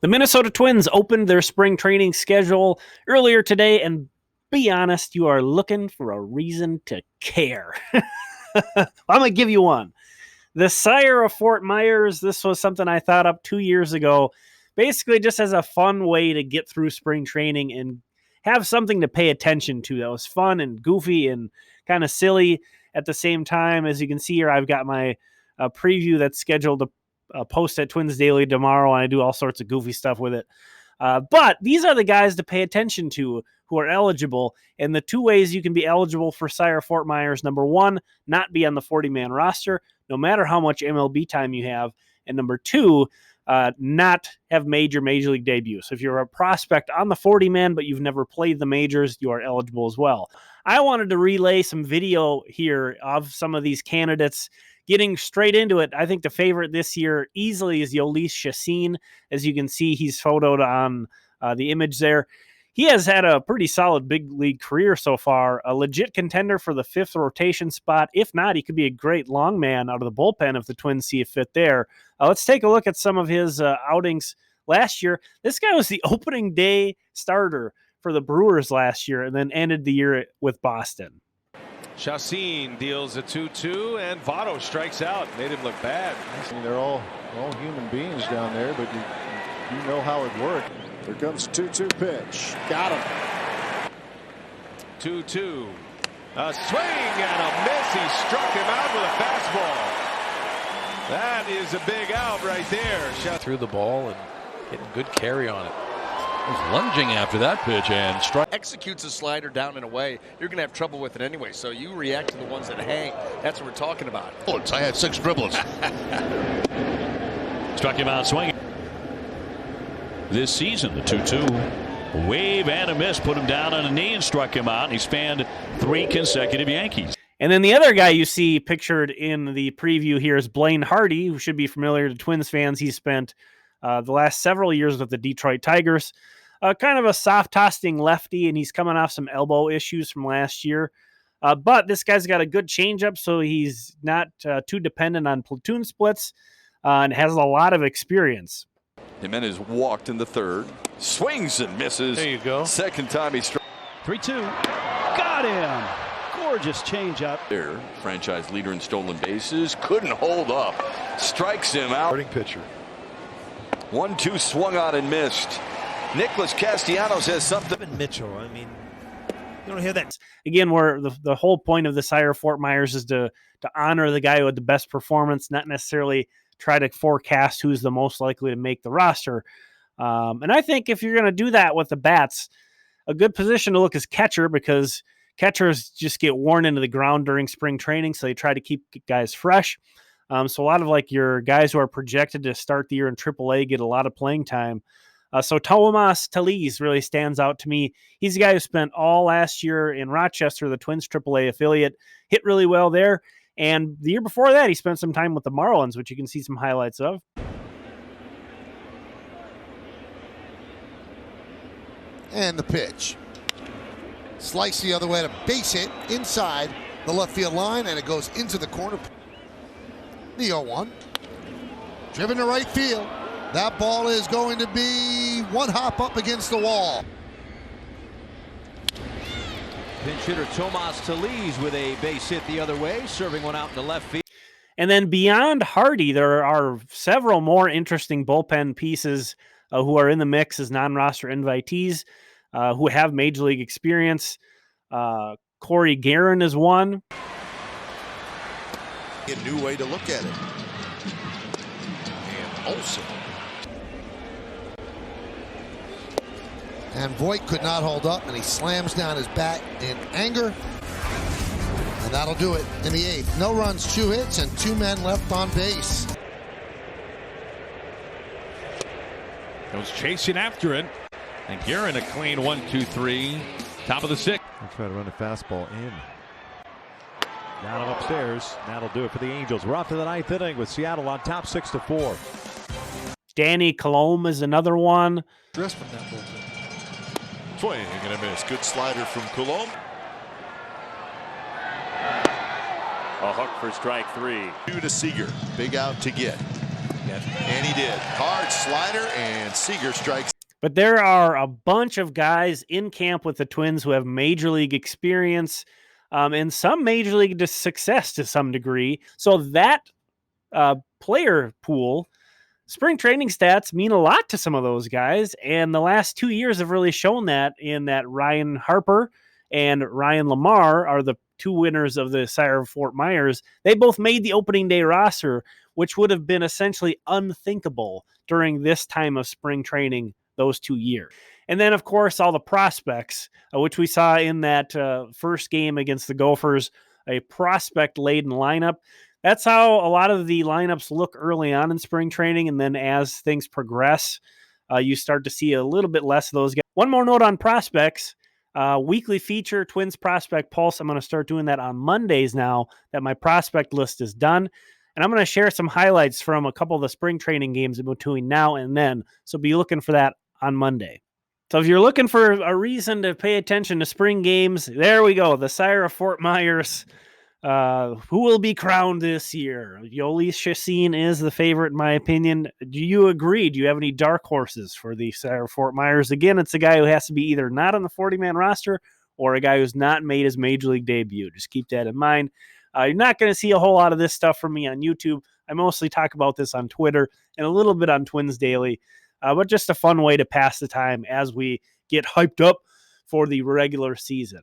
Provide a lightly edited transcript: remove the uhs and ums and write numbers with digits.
The Minnesota Twins opened their spring training schedule earlier today, and be honest, you are looking for a reason to care. I'm going to give you one. The Sire of Fort Myers, this was something I thought up 2 years ago, basically just as a fun way to get through spring training and have something to pay attention to that was fun and goofy and kind of silly at the same time. As you can see here, I've got my preview that's scheduled to post at Twins Daily tomorrow, and I do all sorts of goofy stuff with it. But these are the guys to pay attention to who are eligible, and the two ways you can be eligible for Sire of Fort Myers: number one, not be on the 40-man roster, no matter how much MLB time you have, and number two, not have major league debuts. So if you're a prospect on the 40-man, but you've never played the majors, you are eligible as well. I wanted to relay some video here of some of these candidates. Getting straight into it, I think the favorite this year easily is Yolis Chassin. As you can see, he's photoed on the image there. He has had a pretty solid big league career so far, a legit contender for the fifth rotation spot. If not, he could be a great long man out of the bullpen if the Twins see a fit there. Let's take a look at some of his outings last year. This guy was the opening day starter for the Brewers last year and then ended the year with Boston. Chassin deals a 2-2, and Votto strikes out. Made him look bad. I mean, they're all human beings down there, but you know how it worked. Here comes 2-2 pitch. Got him. 2-2. A swing and a miss. He struck him out with a fastball. That is a big out right there. Threw the ball and getting good carry on it. Was lunging after that pitch and struck. Executes a slider down and away. You're going to have trouble with it anyway. So you react to the ones that hang. That's what we're talking about. I had 6 dribbles. Struck him out swinging. This season, the 2-2. Wave and a miss put him down on a knee and struck him out. And he's fanned 3 consecutive Yankees. And then the other guy you see pictured in the preview here is Blaine Hardy, who should be familiar to Twins fans. He spent the last several years with the Detroit Tigers. Kind of a soft-tossing lefty, and he's coming off some elbow issues from last year. But this guy's got a good changeup, so he's not too dependent on platoon splits and has a lot of experience. Jimenez walked in the third. Swings and misses. There you go. Second time he struck. 3-2. Got him. Gorgeous changeup. There, franchise leader in stolen bases. Couldn't hold up. Strikes him out. Starting pitcher. 1-2 swung on and missed. Nicholas Castellanos has something. Mitchell, I mean, you don't hear that. Again, where the whole point of the Sire of Fort Myers is to honor the guy who had the best performance, not necessarily try to forecast who's the most likely to make the roster. And I think if you're going to do that with the bats, a good position to look is catcher, because catchers just get worn into the ground during spring training, so they try to keep guys fresh. So a lot of like your guys who are projected to start the year in AAA get a lot of playing time. So Tomas Tellez really stands out to me. He's a guy who spent all last year in Rochester, the Twins AAA affiliate, hit really well there. And the year before that, he spent some time with the Marlins, which you can see some highlights of. And the pitch. Slice the other way to base hit inside the left field line, and it goes into the corner. The 0-1. Driven to right field. That ball is going to be one hop up against the wall. Pinch hitter Tomas Tellez with a base hit the other way, serving one out in the left field. And then beyond Hardy, there are several more interesting bullpen pieces who are in the mix as non-roster invitees who have major league experience. Corey Guerin is one. A new way to look at it. And Olsen. And Voigt could not hold up, and he slams down his bat in anger. And that'll do it in the 8th. No runs, 2 hits, and 2 men left on base. Goes chasing after it. And Guerin a clean 1-2-3. Top of the 6th. I'll try to run a fastball in. Down and upstairs. That'll do it for the Angels. We're off to the 9th inning with Seattle on top 6-4. Danny Colomb is another one. Dress from that bullpen. Swing and a miss. Good slider from Coulomb. A hook for strike 3. 2 to Seager. Big out to get. Ken. And he did. Hard slider, and Seager strikes. But there are a bunch of guys in camp with the Twins who have major league experience and some major league success to some degree. So that player pool, spring training stats mean a lot to some of those guys. And the last 2 years have really shown that, in that Ryan Harper and Ryan Lamar are the two winners of the Sire of Fort Myers. They both made the opening day roster, which would have been essentially unthinkable during this time of spring training those 2 years. And then, of course, all the prospects, which we saw in that first game against the Gophers, a prospect-laden lineup. That's how a lot of the lineups look early on in spring training, and then as things progress, you start to see a little bit less of those guys. One more note on prospects. Weekly feature, Twins Prospect Pulse. I'm going to start doing that on Mondays now that my prospect list is done. And I'm going to share some highlights from a couple of the spring training games in between now and then. So be looking for that on Monday. So if you're looking for a reason to pay attention to spring games, there we go. The Sire of Fort Myers. Who will be crowned this year? Yoli Chassin is the favorite, in my opinion. Do you agree? Do you have any dark horses for the Sire of Fort Myers? Again, it's a guy who has to be either not on the 40-man roster or a guy who's not made his major league debut. Just keep that in mind. You're not going to see a whole lot of this stuff from me on YouTube. I mostly talk about this on Twitter and a little bit on Twins Daily, but just a fun way to pass the time as we get hyped up for the regular season.